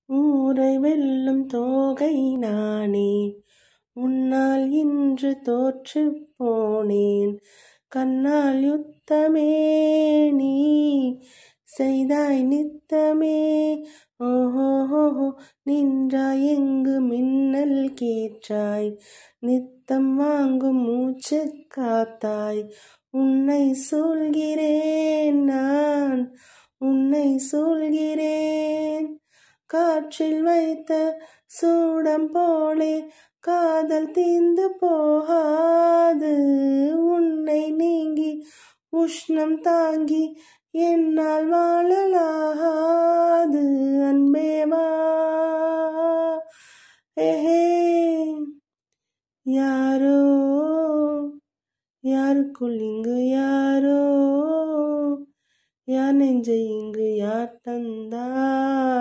ஊரை வெல்லும் தோகை நானே, உன்னால் இன்று தோற்று போனேன். கண்ணால் யுத்தமே நீ செய்தாய் நித்தமே. ஓஹோ நின்றாய் எங்கு மின்னல் கேற்றாய், நித்தம் வாங்கும் மூச்சு காத்தாய். உன்னை சொல்கிறேன் நான், உன்னை சொல்கிறேன். காற்றில் வைத்த சூடம் போலே காதல் தீந்து போகாது. உன்னை நீங்கி உஷ்ணம் தாங்கி என்னால் வாழலாகாது. அன்பேவா ஏஹே, யாரோ யாருக்குள் இங்கு யாரோ, யார் நெஞ்சை இங்கு யார் தந்தார்?